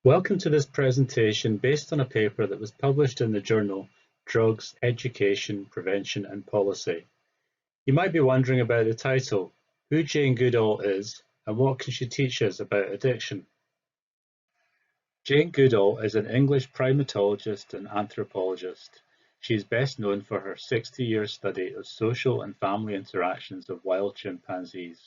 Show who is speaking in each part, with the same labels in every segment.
Speaker 1: Welcome to this presentation based on a paper that was published in the journal Drugs, Education, Prevention and Policy. You might be wondering about the title, who Jane Goodall is and what can she teach us about addiction. Jane Goodall is an English primatologist and anthropologist. She is best known for her 60-year study of social and family interactions of wild chimpanzees.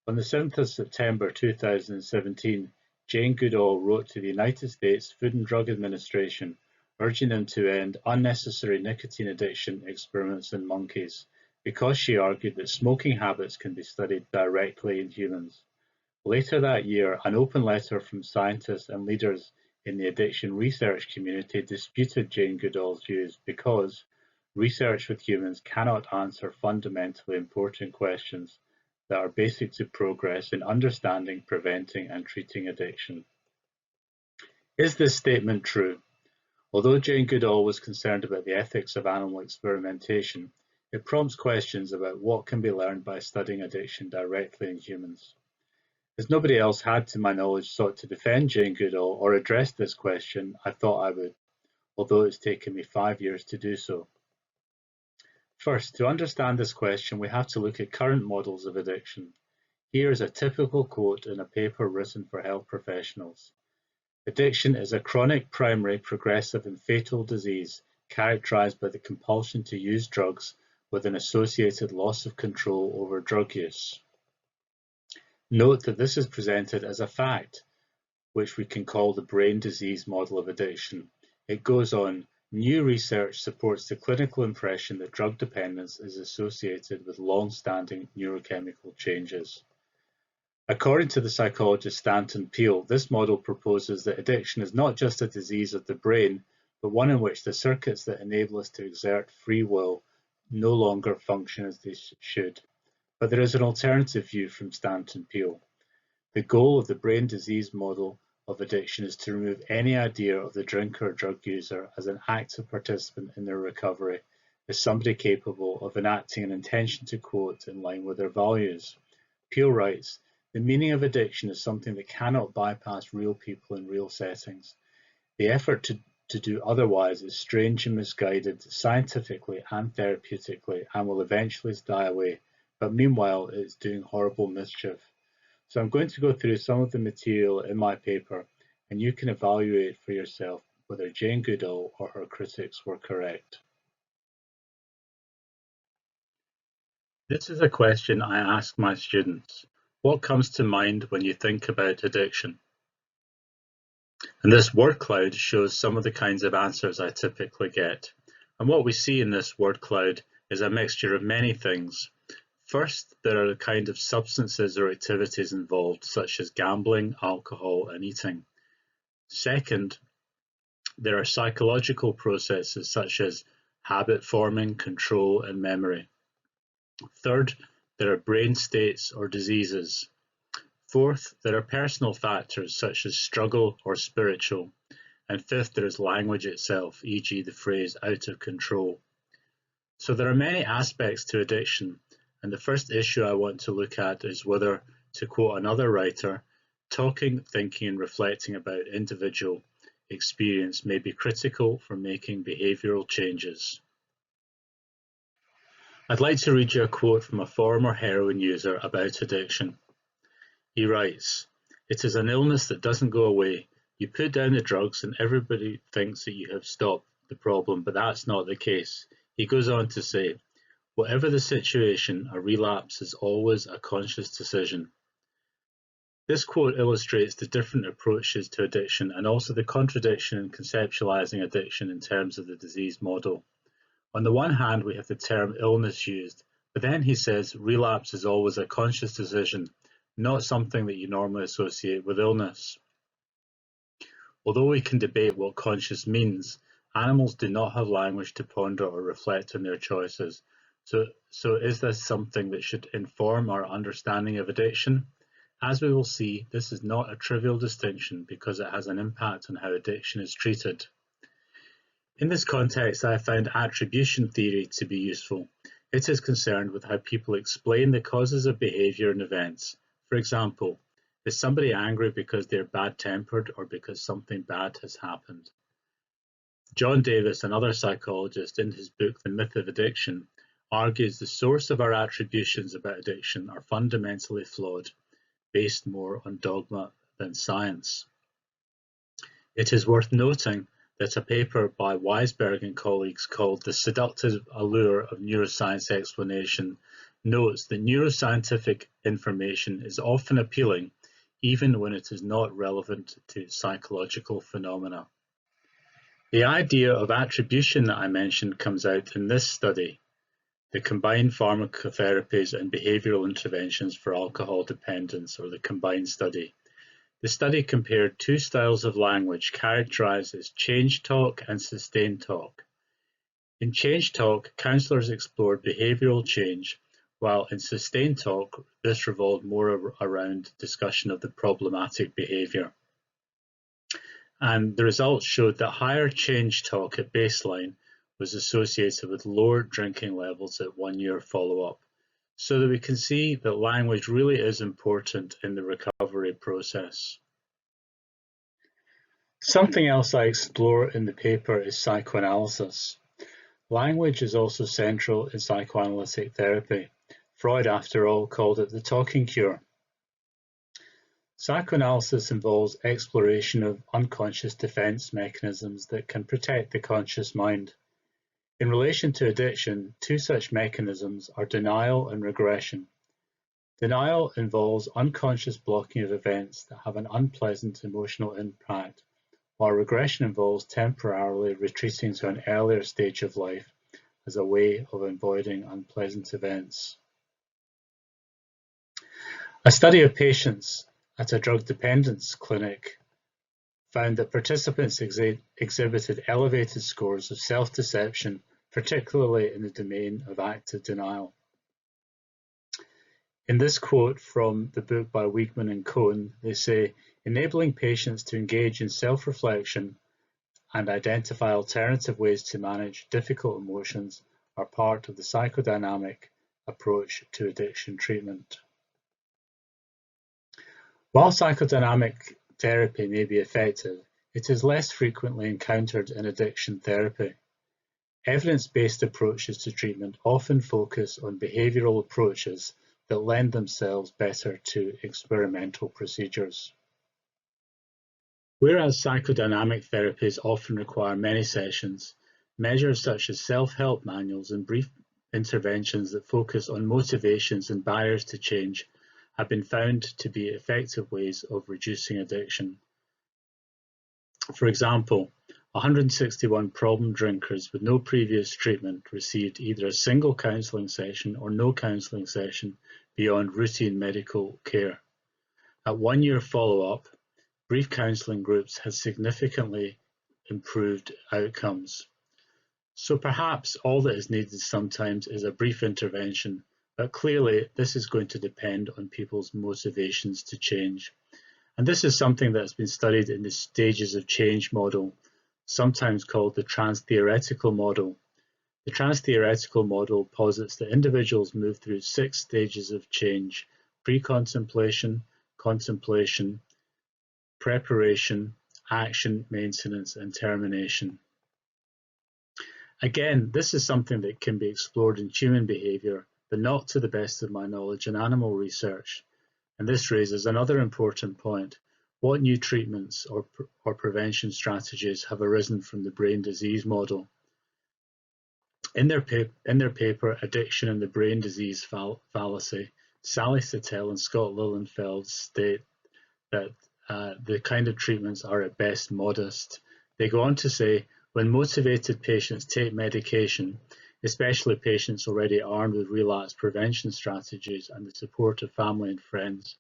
Speaker 1: On the 7th of September 2017, Jane Goodall wrote to the United States Food and Drug Administration, urging them to end unnecessary nicotine addiction experiments in monkeys, because she argued that smoking habits can be studied directly in humans. Later that year, an open letter from scientists and leaders in the addiction research community disputed Jane Goodall's views because research with humans cannot answer fundamentally important questions that are basic to progress in understanding, preventing, and treating addiction. Is this statement true? Although Jane Goodall was concerned about the ethics of animal experimentation, it prompts questions about what can be learned by studying addiction directly in humans. As nobody else had, to my knowledge, sought to defend Jane Goodall or address this question, I thought I would, although it's taken me 5 years to do so. First, to understand this question, we have to look at current models of addiction. Here is a typical quote in a paper written for health professionals. Addiction is a chronic, primary, progressive and fatal disease characterized by the compulsion to use drugs with an associated loss of control over drug use. Note that this is presented as a fact, which we can call the brain disease model of addiction. It goes on, new research supports the clinical impression that drug dependence is associated with long-standing neurochemical changes. According to the psychologist Stanton Peele, this model proposes that addiction is not just a disease of the brain, but one in which the circuits that enable us to exert free will no longer function as they should. But there is an alternative view from Stanton Peele. The goal of the brain disease model of addiction is to remove any idea of the drinker or drug user as an active participant in their recovery, as somebody capable of enacting an intention to quote in line with their values. Peele writes, the meaning of addiction is something that cannot bypass real people in real settings. The effort to do otherwise is strange and misguided, scientifically and therapeutically, and will eventually die away, but meanwhile it is doing horrible mischief. So I'm going to go through some of the material in my paper, and you can evaluate for yourself whether Jane Goodall or her critics were correct. This is a question I ask my students. What comes to mind when you think about addiction? And this word cloud shows some of the kinds of answers I typically get. And what we see in this word cloud is a mixture of many things. First, there are the kind of substances or activities involved, such as gambling, alcohol, and eating. Second, there are psychological processes such as habit forming, control, and memory. Third, there are brain states or diseases. Fourth, there are personal factors such as struggle or spiritual. And fifth, there is language itself, e.g. the phrase out of control. So there are many aspects to addiction, and the first issue I want to look at is whether, to quote another writer, talking, thinking and reflecting about individual experience may be critical for making behavioural changes. I'd like to read you a quote from a former heroin user about addiction. He writes, "It is an illness that doesn't go away. You put down the drugs and everybody thinks that you have stopped the problem, but that's not the case." He goes on to say, "Whatever the situation, a relapse is always a conscious decision." This quote illustrates the different approaches to addiction and also the contradiction in conceptualizing addiction in terms of the disease model. On the one hand, we have the term illness used, but then he says relapse is always a conscious decision, not something that you normally associate with illness. Although we can debate what conscious means, animals do not have language to ponder or reflect on their choices. So is this something that should inform our understanding of addiction? As we will see, this is not a trivial distinction because it has an impact on how addiction is treated. In this context, I found attribution theory to be useful. It is concerned with how people explain the causes of behaviour and events. For example, Is somebody angry because they're bad-tempered or because something bad has happened? John Davis, another psychologist, in his book The Myth of Addiction, argues the source of our attributions about addiction are fundamentally flawed, based more on dogma than science. It is worth noting that a paper by Weisberg and colleagues called The Seductive Allure of Neuroscience Explanation notes that neuroscientific information is often appealing even when it is not relevant to psychological phenomena. The idea of attribution that I mentioned comes out in this study, the Combined Pharmacotherapies and Behavioral Interventions for Alcohol Dependence, or the Combined study. The study compared two styles of language characterized as change talk and sustained talk. In change talk, counselors explored behavioral change, while in sustained talk, this revolved more around discussion of the problematic behavior. And the results showed that higher change talk at baseline was associated with lower drinking levels at 1 year follow-up, so that we can see that language really is important in the recovery process. Something else I explore in the paper is psychoanalysis. Language is also central in psychoanalytic therapy. Freud, after all, called it the talking cure. Psychoanalysis involves exploration of unconscious defense mechanisms that can protect the conscious mind. In relation to addiction, two such mechanisms are denial and regression. Denial involves unconscious blocking of events that have an unpleasant emotional impact, while regression involves temporarily retreating to an earlier stage of life as a way of avoiding unpleasant events. A study of patients at a drug dependence clinic found that participants exhibited elevated scores of self-deception, particularly in the domain of active denial. In this quote from the book by Wiegman and Cohn, they say, enabling patients to engage in self-reflection and identify alternative ways to manage difficult emotions are part of the psychodynamic approach to addiction treatment. While psychodynamic therapy may be effective, it is less frequently encountered in addiction therapy. Evidence-based approaches to treatment often focus on behavioral approaches that lend themselves better to experimental procedures. Whereas psychodynamic therapies often require many sessions, measures such as self-help manuals and brief interventions that focus on motivations and barriers to change have been found to be effective ways of reducing addiction. For example, 161 problem drinkers with no previous treatment received either a single counselling session or no counselling session beyond routine medical care. At 1 year follow-up, brief counselling groups had significantly improved outcomes. So perhaps all that is needed sometimes is a brief intervention, but clearly this is going to depend on people's motivations to change. And this is something that has been studied in the stages of change model, sometimes called the trans-theoretical model. The trans-theoretical model posits that individuals move through 6 stages of change: pre-contemplation, contemplation, preparation, action, maintenance, and termination. Again, this is something that can be explored in human behaviour, but not to the best of my knowledge in animal research. And this raises another important point. What new treatments or prevention strategies have arisen from the brain disease model? In their paper, Addiction and the Brain Disease Fallacy, Sally Sattel and Scott Lilienfeld state that the kind of treatments are at best modest. They go on to say, when motivated patients take medication, especially patients already armed with relapse prevention strategies and the support of family and friends,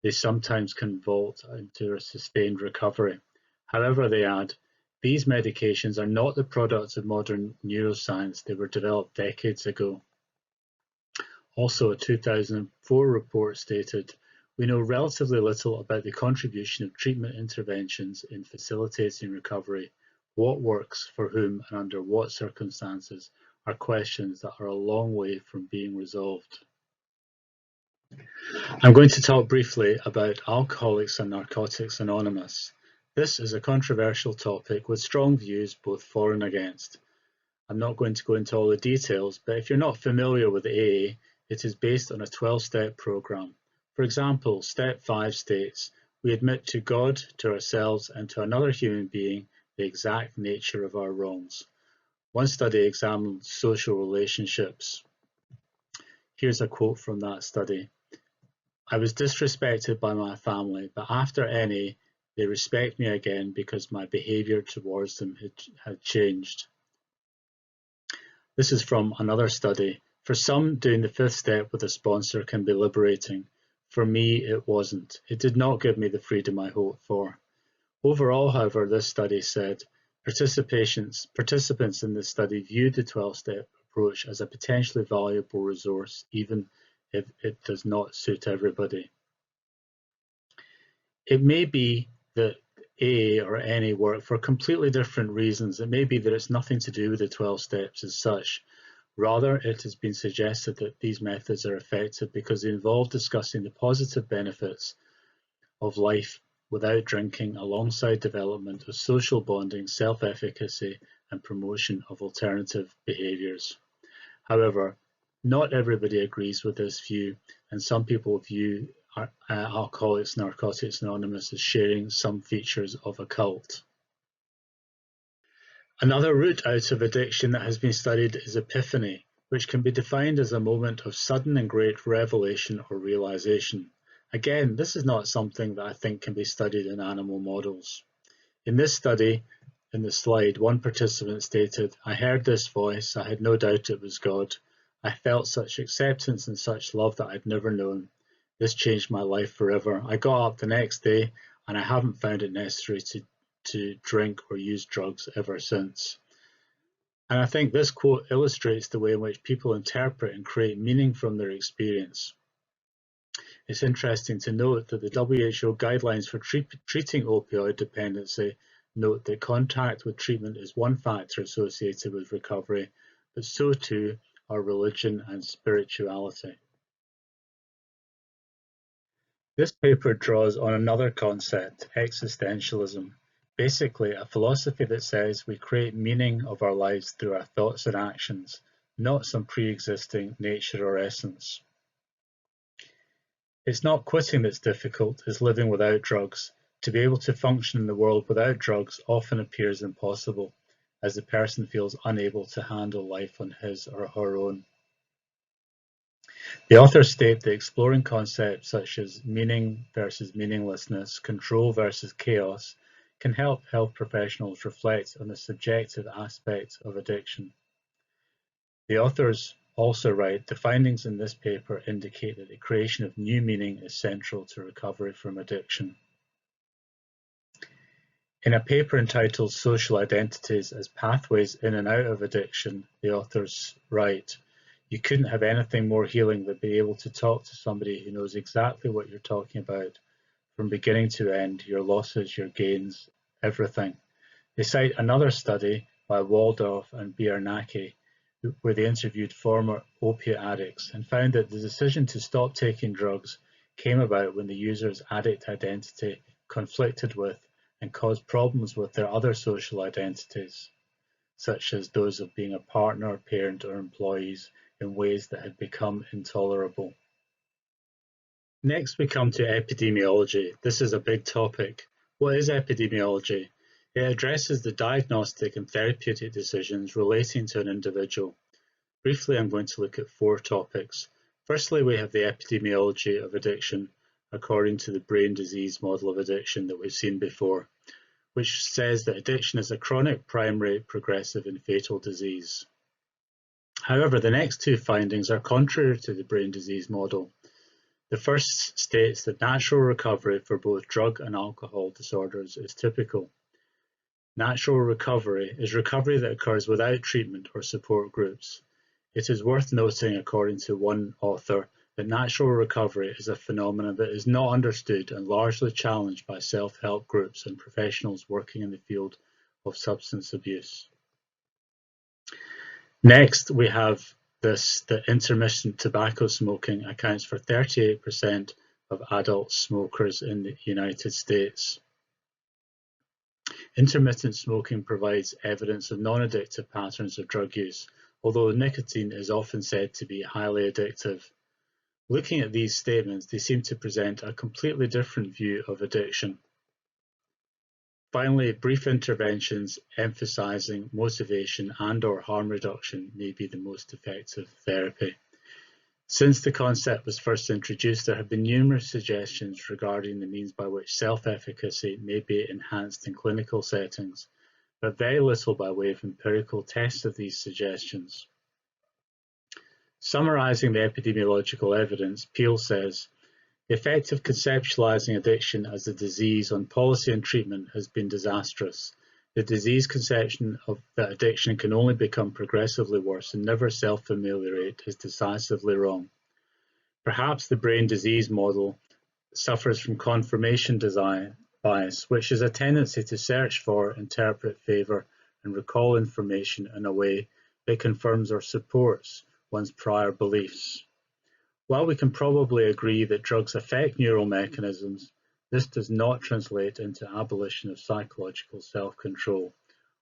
Speaker 1: they sometimes can vault into a sustained recovery. However, they add, these medications are not the products of modern neuroscience. They were developed decades ago. Also, a 2004 report stated, we know relatively little about the contribution of treatment interventions in facilitating recovery. What works for whom and under what circumstances are questions that are a long way from being resolved. I'm going to talk briefly about Alcoholics and Narcotics Anonymous. This is a controversial topic with strong views both for and against. I'm not going to go into all the details, but if you're not familiar with AA, it is based on a 12-step program. For example, step 5 states, we admit to God, to ourselves, and to another human being the exact nature of our wrongs. One study examined social relationships. Here's a quote from that study. I was disrespected by my family, but after NA, they respect me again because my behaviour towards them had changed. This is from another study. For some, doing the 5th step with a sponsor can be liberating. For me, it wasn't. It did not give me the freedom I hoped for. Overall, however, this study said, participants in this study viewed the 12-step approach as a potentially valuable resource, even if it does not suit everybody. It may be that AA or NA work for completely different reasons. It may be that it's nothing to do with the 12 steps as such. Rather, it has been suggested that these methods are effective because they involve discussing the positive benefits of life without drinking alongside development of social bonding, self-efficacy, and promotion of alternative behaviours. However, not everybody agrees with this view, and some people view Alcoholics and Narcotics Anonymous as sharing some features of a cult. Another route out of addiction that has been studied is epiphany, which can be defined as a moment of sudden and great revelation or realization. Again, this is not something that I think can be studied in animal models. In this study, in the slide, one participant stated, I heard this voice, I had no doubt it was God. I felt such acceptance and such love that I'd never known. This changed my life forever. I got up the next day and I haven't found it necessary to drink or use drugs ever since. And I think this quote illustrates the way in which people interpret and create meaning from their experience. It's interesting to note that the WHO guidelines for treating opioid dependency note that contact with treatment is one factor associated with recovery, but so too are religion and spirituality. This paper draws on another concept, existentialism, basically a philosophy that says we create meaning of our lives through our thoughts and actions, not some pre-existing nature or essence. It's not quitting that's difficult, it's living without drugs. To be able to function in the world without drugs often appears impossible, as the person feels unable to handle life on his or her own. The authors state that exploring concepts such as meaning versus meaninglessness, control versus chaos, can help health professionals reflect on the subjective aspects of addiction. The authors also write, the findings in this paper indicate that the creation of new meaning is central to recovery from addiction. In a paper entitled Social Identities as Pathways in and Out of Addiction, the authors write, you couldn't have anything more healing than be able to talk to somebody who knows exactly what you're talking about, from beginning to end, your losses, your gains, everything. They cite another study by Waldorf and Biernacki, where they interviewed former opiate addicts and found that the decision to stop taking drugs came about when the user's addict identity conflicted with and caused problems with their other social identities, such as those of being a partner, parent, or employees, in ways that had become intolerable. Next, we come to epidemiology. This is a big topic. What is epidemiology? It addresses the diagnostic and therapeutic decisions relating to an individual. Briefly, I'm going to look at 4 topics. Firstly, we have the epidemiology of addiction, according to the brain disease model of addiction that we've seen before, which says that addiction is a chronic, primary, progressive, and fatal disease. However, the next 2 findings are contrary to the brain disease model. The first states that natural recovery for both drug and alcohol disorders is typical. Natural recovery is recovery that occurs without treatment or support groups. It is worth noting, according to one author, that natural recovery is a phenomenon that is not understood and largely challenged by self-help groups and professionals working in the field of substance abuse. Next, we have this that intermittent tobacco smoking accounts for 38% of adult smokers in the United States. Intermittent smoking provides evidence of non-addictive patterns of drug use, although nicotine is often said to be highly addictive. Looking at these statements, they seem to present a completely different view of addiction. Finally, brief interventions emphasizing motivation and/or harm reduction may be the most effective therapy. Since the concept was first introduced, there have been numerous suggestions regarding the means by which self-efficacy may be enhanced in clinical settings, but very little by way of empirical tests of these suggestions. Summarizing the epidemiological evidence, Peel says, the effect of conceptualizing addiction as a disease on policy and treatment has been disastrous. The disease conception of that addiction can only become progressively worse and never self-ameliorate is decisively wrong. Perhaps the brain disease model suffers from confirmation bias, which is a tendency to search for, interpret, favor, and recall information in a way that confirms or supports one's prior beliefs. While we can probably agree that drugs affect neural mechanisms, this does not translate into abolition of psychological self-control,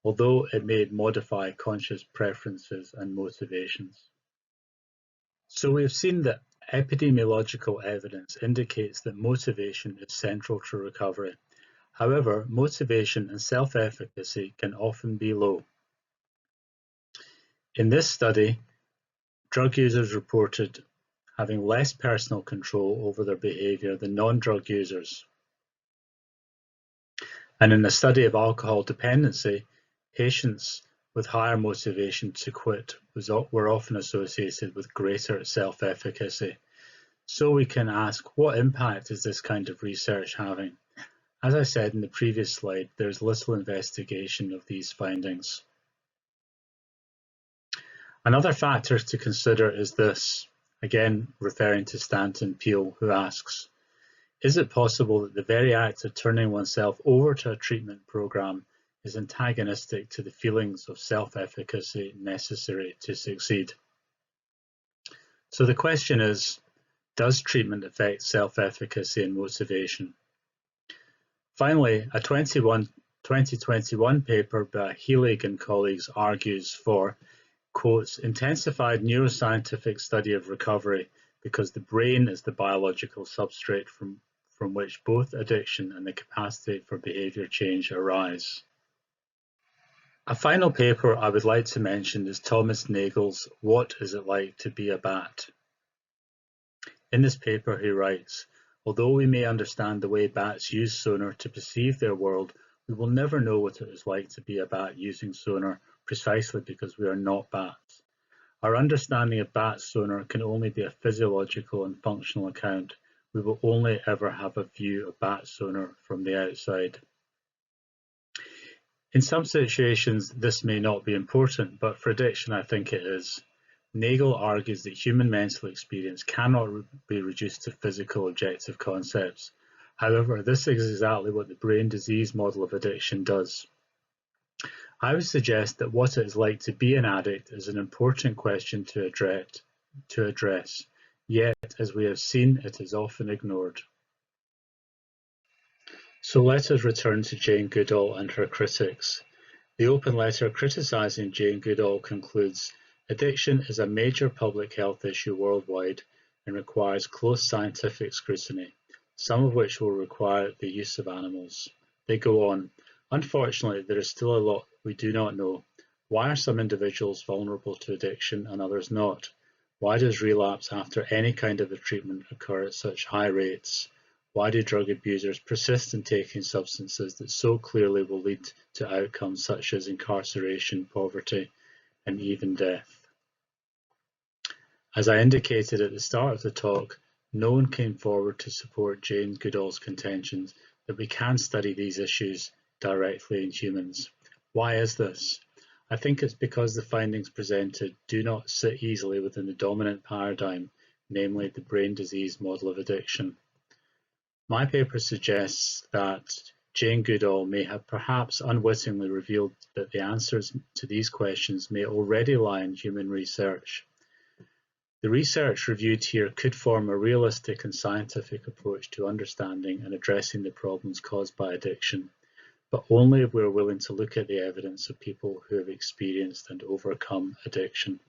Speaker 1: although it may modify conscious preferences and motivations. So we have seen that epidemiological evidence indicates that motivation is central to recovery. However, motivation and self-efficacy can often be low. In this study, drug users reported having less personal control over their behavior than non-drug users. And in a study of alcohol dependency, patients with higher motivation to quit were often associated with greater self-efficacy. So we can ask, what impact is this kind of research having? As I said in the previous slide, there's little investigation of these findings. Another factor to consider is this, again referring to Stanton Peele, who asks, is it possible that the very act of turning oneself over to a treatment program is antagonistic to the feelings of self-efficacy necessary to succeed? So the question is, does treatment affect self-efficacy and motivation? Finally, a 2021 paper by Healig and colleagues argues for, quotes, intensified neuroscientific study of recovery because the brain is the biological substrate from which both addiction and the capacity for behavior change arise. A final paper I would like to mention is Thomas Nagel's What is it like to be a bat? In this paper he writes, although we may understand the way bats use sonar to perceive their world, we will never know what it is like to be a bat using sonar precisely because we are not bats. Our understanding of bat sonar can only be a physiological and functional account. We will only ever have a view of bat sonar from the outside. In some situations, this may not be important, but for addiction, I think it is. Nagel argues that human mental experience cannot be reduced to physical objective concepts. However, this is exactly what the brain disease model of addiction does. I would suggest that what it is like to be an addict is an important question to address, yet, as we have seen, it is often ignored. So let us return to Jane Goodall and her critics. The open letter criticising Jane Goodall concludes, addiction is a major public health issue worldwide and requires close scientific scrutiny, some of which will require the use of animals. They go on, unfortunately, there is still a lot we do not know. Why are some individuals vulnerable to addiction and others not? Why does relapse after any kind of a treatment occur at such high rates? Why do drug abusers persist in taking substances that so clearly will lead to outcomes such as incarceration, poverty, and even death? As I indicated at the start of the talk, no one came forward to support Jane Goodall's contentions that we can study these issues directly in humans. Why is this? I think it's because the findings presented do not sit easily within the dominant paradigm, namely the brain disease model of addiction. My paper suggests that Jane Goodall may have perhaps unwittingly revealed that the answers to these questions may already lie in human research. The research reviewed here could form a realistic and scientific approach to understanding and addressing the problems caused by addiction, but only if we are willing to look at the evidence of people who have experienced and overcome addiction.